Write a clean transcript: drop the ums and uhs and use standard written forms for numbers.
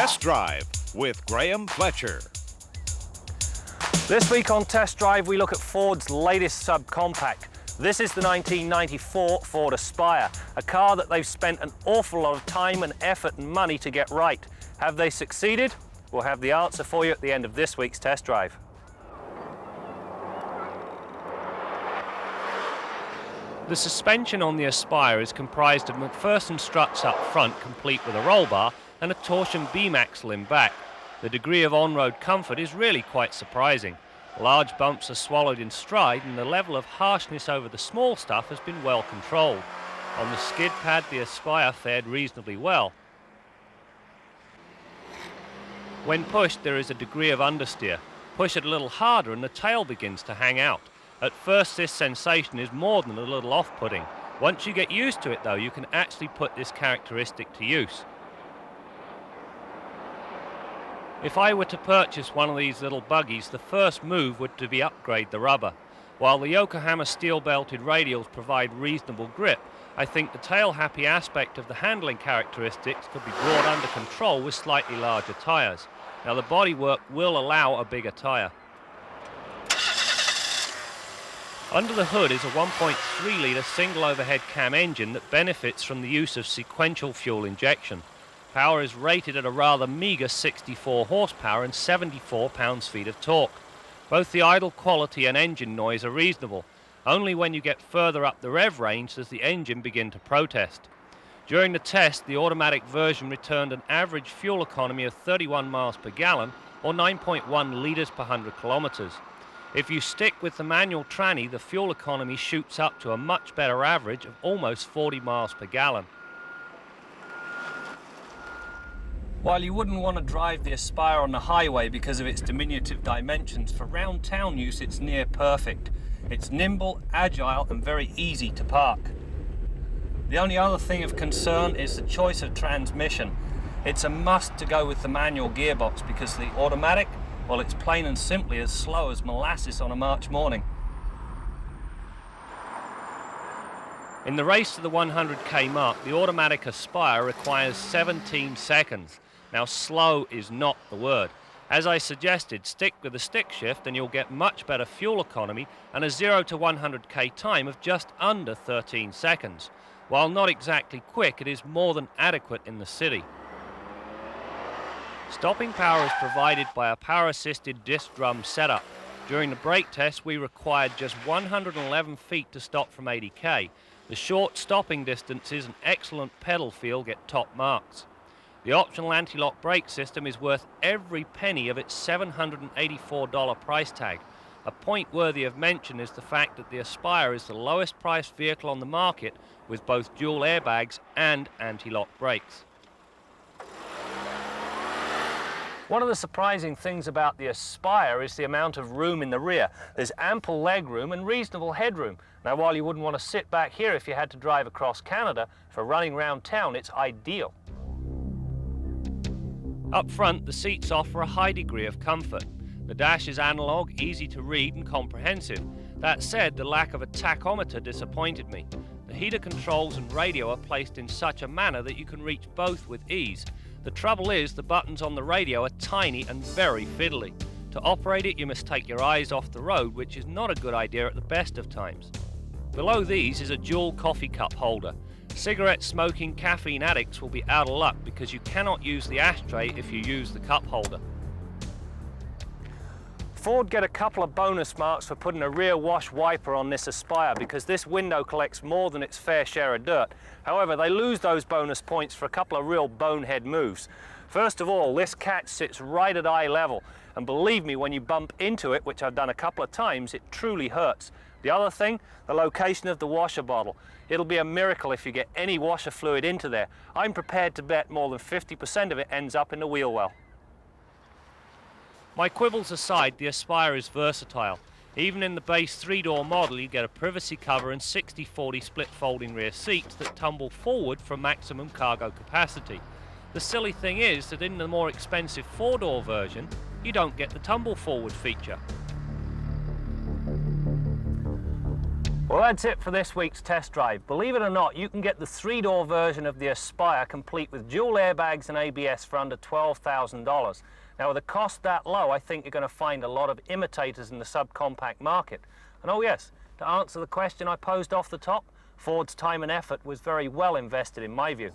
Test Drive with Graham Fletcher. This week on Test Drive, we look at Ford's latest subcompact. This is the 1994 Ford Aspire, a car that they've spent an awful lot of time and effort and money to get right. Have they succeeded? We'll have the answer for you at the end of this week's Test Drive. The suspension on the Aspire is comprised of McPherson struts up front, complete with a roll bar, and a torsion beam axle in back. The degree of on-road comfort is really quite surprising. Large bumps are swallowed in stride, and the level of harshness over the small stuff has been well controlled. On the skid pad, the Aspire fared reasonably well. When pushed, there is a degree of understeer. Push it a little harder and the tail begins to hang out. At first, this sensation is more than a little off-putting. Once you get used to it, though, you can actually put this characteristic to use. If I were to purchase one of these little buggies, the first move would to be upgrade the rubber. While the Yokohama steel-belted radials provide reasonable grip, I think the tail-happy aspect of the handling characteristics could be brought under control with slightly larger tyres. Now, the bodywork will allow a bigger tyre. Under the hood is a 1.3-litre single overhead cam engine that benefits from the use of sequential fuel injection. Power is rated at a rather meagre 64 horsepower and 74 pounds-feet of torque. Both the idle quality and engine noise are reasonable. Only when you get further up the rev range does the engine begin to protest. During the test, the automatic version returned an average fuel economy of 31 miles per gallon or 9.1 litres per 100 kilometres. If you stick with the manual tranny, the fuel economy shoots up to a much better average of almost 40 miles per gallon. While you wouldn't want to drive the Aspire on the highway because of its diminutive dimensions, for round town use it's near perfect. It's nimble, agile and very easy to park. The only other thing of concern is the choice of transmission. It's a must to go with the manual gearbox because the automatic, well, it's plain and simply as slow as molasses on a March morning. In the race to the 100k mark, the automatic Aspire requires 17 seconds. Now, slow is not the word. As I suggested, stick with the stick shift and you'll get much better fuel economy and a 0 to 100k time of just under 13 seconds. While not exactly quick, it is more than adequate in the city. Stopping power is provided by a power-assisted disc drum setup. During the brake test, we required just 111 feet to stop from 80k. The short stopping distances and excellent pedal feel get top marks. The optional anti-lock brake system is worth every penny of its $784 price tag. A point worthy of mention is the fact that the Aspire is the lowest priced vehicle on the market with both dual airbags and anti-lock brakes. One of the surprising things about the Aspire is the amount of room in the rear. There's ample leg room and reasonable headroom. Now, while you wouldn't want to sit back here if you had to drive across Canada, for running around town it's ideal. Up front, the seats offer a high degree of comfort. The dash is analog, easy to read and comprehensive. That said, the lack of a tachometer disappointed me. The heater controls and radio are placed in such a manner that you can reach both with ease. The trouble is, the buttons on the radio are tiny and very fiddly. To operate it, you must take your eyes off the road, which is not a good idea at the best of times. Below these is a dual coffee cup holder. Cigarette smoking caffeine addicts will be out of luck because you cannot use the ashtray if you use the cup holder. Ford get a couple of bonus marks for putting a rear wash wiper on this Aspire because this window collects more than its fair share of dirt. However, they lose those bonus points for a couple of real bonehead moves. First of all, this catch sits right at eye level, and believe me, when you bump into it, which I've done a couple of times, it truly hurts. The other thing, the location of the washer bottle. It'll be a miracle if you get any washer fluid into there. I'm prepared to bet more than 50% of it ends up in the wheel well. My quibbles aside, the Aspire is versatile. Even in the base 3-door model, you get a privacy cover and 60-40 split folding rear seats that tumble forward for maximum cargo capacity. The silly thing is that in the more expensive 4-door version, you don't get the tumble forward feature. Well, that's it for this week's test drive. Believe it or not, you can get the 3-door version of the Aspire complete with dual airbags and ABS for under $12,000. Now, with a cost that low, I think you're going to find a lot of imitators in the subcompact market. And oh yes, to answer the question I posed off the top, Ford's time and effort was very well invested in my view.